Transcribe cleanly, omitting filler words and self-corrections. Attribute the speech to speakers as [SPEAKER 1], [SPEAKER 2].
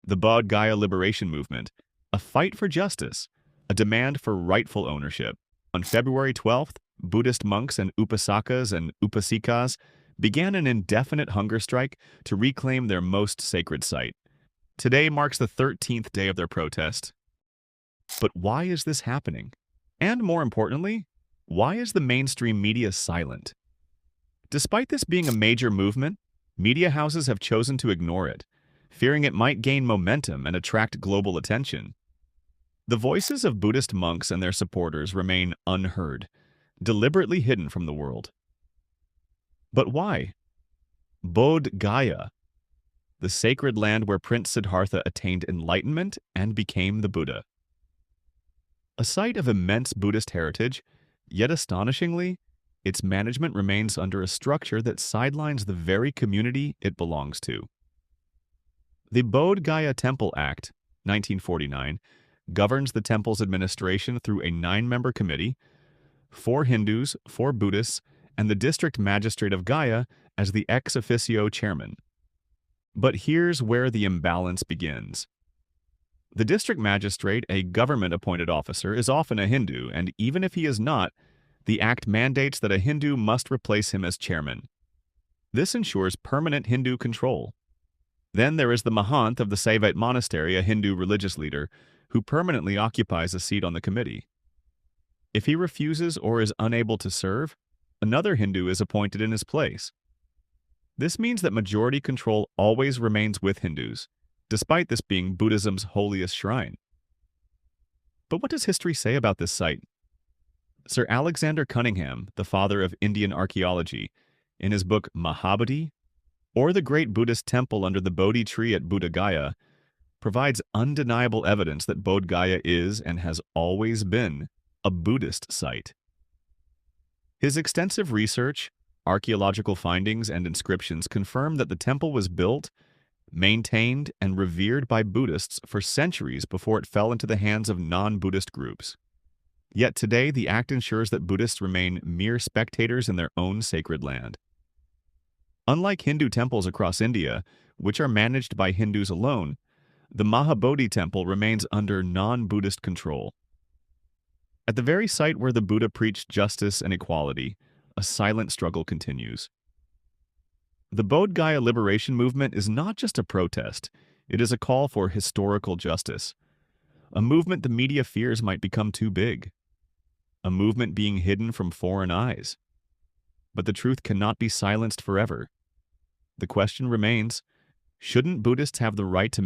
[SPEAKER 1] The Bodhgaya liberation movement, a fight for justice, a demand for rightful ownership. On February 12th, Buddhist monks and upasakas and upasikas began an indefinite hunger strike to reclaim their most sacred site. Today marks the 13th day of their protest. But why is this happening? And more importantly, why is the mainstream media silent? Despite this being a major movement, media houses have chosen to ignore it, fearing it might gain momentum and attract global attention. The voices of Buddhist monks and their supporters remain unheard, deliberately hidden from the world. But why? Bodhgaya, the sacred land where Prince Siddhartha attained enlightenment and became the Buddha. A site of immense Buddhist heritage, yet astonishingly, its management remains under a structure that sidelines the very community it belongs to. The Bodhgaya Temple Act, 1949, governs the temple's administration through a 9-member committee, 4 Hindus, 4 Buddhists, and the district magistrate of Gaya as the ex officio chairman. But here's where the imbalance begins. The district magistrate, a government-appointed officer, is often a Hindu, and even if he is not, the act mandates that a Hindu must replace him as chairman. This ensures permanent Hindu control. Then there is the Mahant of the Saivite monastery, a Hindu religious leader, who permanently occupies a seat on the committee. If he refuses or is unable to serve, another Hindu is appointed in his place. This means that majority control always remains with Hindus, despite this being Buddhism's holiest shrine. But what does history say about this site? Sir Alexander Cunningham, the father of Indian archaeology, in his book Mahabodhi, or the great Buddhist temple under the Bodhi tree at Bodhgaya, provides undeniable evidence that Bodhgaya is and has always been a Buddhist site. His extensive research, archaeological findings, and inscriptions confirm that the temple was built, maintained, and revered by Buddhists for centuries before it fell into the hands of non-Buddhist groups. Yet today, the act ensures that Buddhists remain mere spectators in their own sacred land. Unlike Hindu temples across India, which are managed by Hindus alone, the Mahabodhi temple remains under non-Buddhist control. At the very site where the Buddha preached justice and equality, a silent struggle continues. The Bodhgaya liberation movement is not just a protest, it is a call for historical justice. A movement the media fears might become too big. A movement being hidden from foreign eyes. But the truth cannot be silenced forever. The question remains, shouldn't Buddhists have the right to